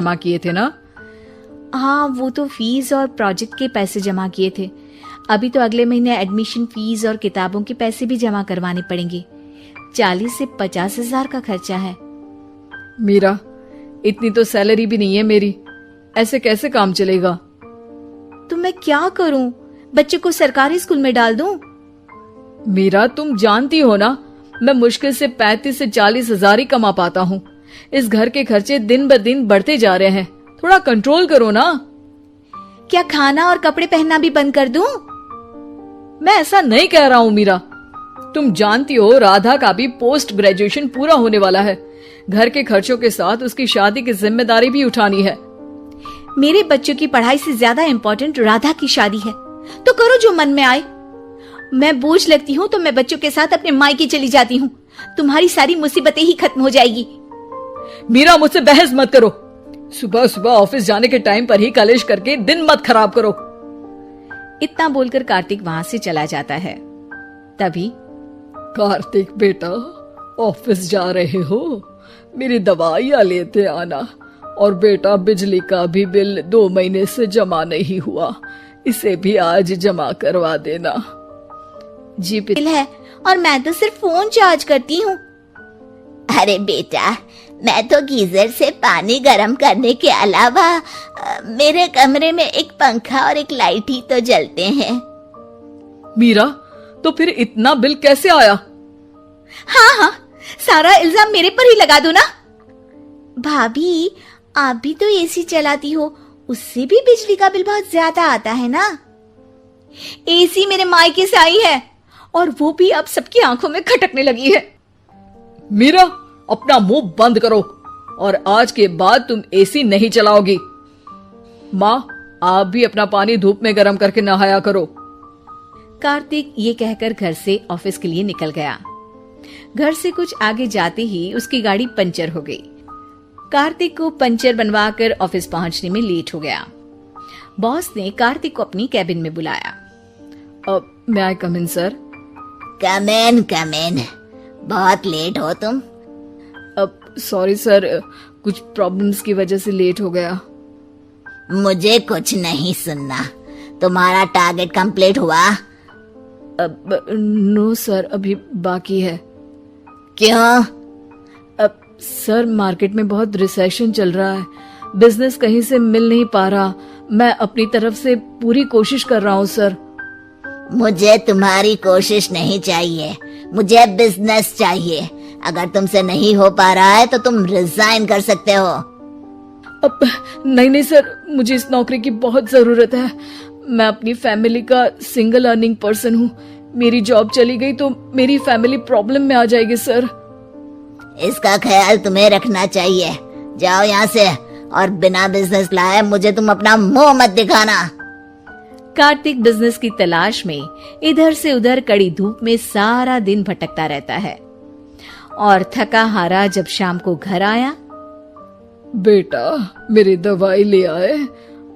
जमा किए थे ना? हाँ, वो तो फीस और प्रोजेक्ट के पैसे जमा किए थे। अभी तो अगले महीने एडमिशन फीस और किताबों के पैसे भी जमा करवाने पड़ेंगे। 40 से 50 हजार का खर्चा है। मीरा, इतनी तो सैलरी भी नहीं है मेरी, ऐसे कैसे काम चलेगा? तो मैं क्या करूं? बच्चे को सरकारी स्कूल में डाल दूं? मीरा, तुम जानती हो ना, मैं मुश्किल से 35 से 40 हजार ही कमा पाता हूँ। इस घर के खर्चे दिन ब दिन बढ़ते जा रहे हैं, थोड़ा कंट्रोल करो ना। क्या खाना और कपड़े पहनना भी बंद कर दूं? मैं ऐसा नहीं कह रहा हूँ मीरा। तुम जानती हो राधा का भी पोस्ट ग्रेजुएशन पूरा होने वाला है। घर के खर्चों के साथ उसकी शादी की जिम्मेदारी भी उठानी है। मेरे बच्चों की पढ़ाई से ज्यादा इम्पोर्टेंट राधा की शादी है, तो करो जो मन में आए। मैं बोझ लगती हूँ तो मैं बच्चों के साथ अपने मायके चली जाती हूँ। तुम्हारी सारी मुसीबतें ही खत्म हो जाएगी। मीरा, मुझसे बहस मत करो। सुबह सुबह ऑफिस जाने के टाइम पर ही कलेश करके दिन मत खराब करो। इतना बोलकर कार्तिक वहां से चला जाता है। तभी, कार्तिक बेटा, ऑफिस जा रहे हो? मेरी दवाइयां लेते आना। और बेटा, बिजली का भी बिल 2 महीने से जमा नहीं हुआ, इसे भी आज जमा करवा देना। जी बिल है, और मैं तो सिर्फ फोन चार्ज करती हूँ। अरे बेटा, मैं तो गीजर से पानी गर्म करने के अलावा मेरे कमरे में एक पंखा और एक लाइट ही तो जलते हैं। मीरा, तो फिर इतना बिल कैसे आया? हाँ, सारा इल्जाम मेरे पर ही लगा दो ना। भाभी, आप भी तो एसी चलाती हो, उससे भी बिजली का बिल बहुत ज्यादा आता है ना। एसी मेरे मायके से आई है और वो भी अब सबकी आंखों में खटकने लगी है। मीरा, अपना मुंह बंद करो और आज के बाद तुम एसी नहीं चलाओगी। माँ, आप भी अपना पानी धूप में गर्म करके नहाया करो। कार्तिक ये कहकर घर से ऑफिस के लिए निकल गया। घर से कुछ आगे जाते ही उसकी गाड़ी पंचर हो गई। कार्तिक को पंचर बनवाकर ऑफिस पहुंचने में लेट हो गया। बॉस ने कार्तिक को अपनी कैबिन में बुलाया। may I come in, सर? Come in. बहुत लेट हो तुम। सॉरी सर, कुछ प्रॉब्लम्स की वजह से लेट हो गया। मुझे कुछ नहीं सुनना। तुम्हारा टारगेट कंप्लीट हुआ? नो सर, अभी बाकी है। क्यों? सर, मार्केट में बहुत रिसेशन चल रहा है, बिजनेस कहीं से मिल नहीं पा रहा। मैं अपनी तरफ से पूरी कोशिश कर रहा हूँ सर। मुझे तुम्हारी कोशिश नहीं चाहिए, मुझे बिजनेस चाहिए। अगर तुमसे नहीं हो पा रहा है तो तुम रिजाइन कर सकते हो। नहीं सर, मुझे इस नौकरी की बहुत जरूरत है। मैं अपनी फैमिली का सिंगल अर्निंग पर्सन हूँ। मेरी जॉब चली गई तो मेरी फैमिली प्रॉब्लम में आ जाएगी सर। इसका ख्याल तुम्हें रखना चाहिए। जाओ यहाँ से, और बिना बिजनेस लाए मुझे तुम अपना मुंह मत दिखाना। कार्तिक बिजनेस की तलाश में इधर से उधर कड़ी धूप में सारा दिन भटकता रहता है और थका हारा जब शाम को घर आया। बेटा, मेरी दवाई ले आए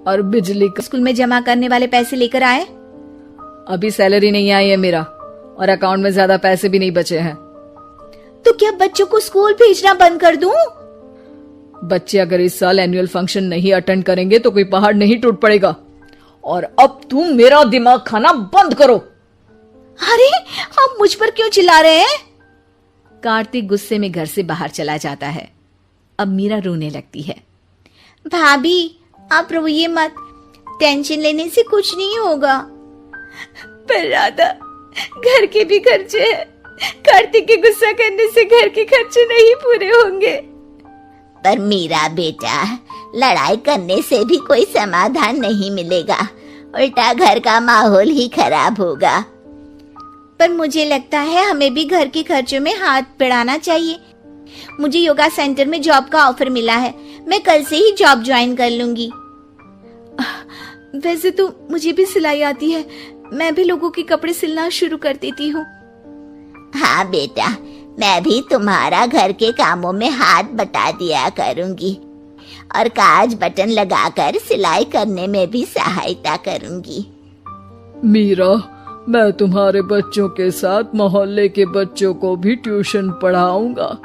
और बिजली का स्कूल में जमा करने वाले पैसे लेकर आए? अभी सैलरी नहीं आई है मेरा, और अकाउंट में ज्यादा पैसे भी नहीं बचे हैं। तो क्या बच्चों को स्कूल भेजना बंद कर दूं? बच्चे अगर इस साल एनुअल फंक्शन नहीं अटेंड करेंगे तो कोई पहाड़ नहीं टूट पड़ेगा। और अब तुम मेरा दिमाग खाना बंद करो। अरे, आप मुझ पर क्यों चिल्ला रहे हैं? कार्तिक गुस्से में घर से बाहर चला जाता है। अब मीरा रोने लगती है। भाभी, आप रोइए मत, टेंशन लेने से कुछ नहीं होगा। पर राधा, घर के भी खर्चे हैं। कार्तिक के गुस्सा करने से घर के खर्चे नहीं पूरे होंगे। पर मीरा बेटा, लड़ाई करने से भी कोई समाधान नहीं मिलेगा, उल्टा घर का माहौल ही खराब होगा। पर मुझे लगता है हमें भी घर के खर्चों में हाथ बढ़ाना चाहिए। मुझे योगा सेंटर में जॉब का ऑफर मिला है, मैं कल से ही जॉब ज्वाइन कर लूंगी। वैसे तो मुझे भी सिलाई आती है, मैं भी लोगों के कपड़े सिलना शुरू कर देती हूँ। हाँ बेटा, मैं भी तुम्हारा घर के कामों में हाथ बटा दिया करूंगी और काज बटन लगाकर सिलाई करने में भी सहायता करूंगी। मीरा, मैं तुम्हारे बच्चों के साथ मोहल्ले के बच्चों को भी ट्यूशन पढ़ाऊंगा।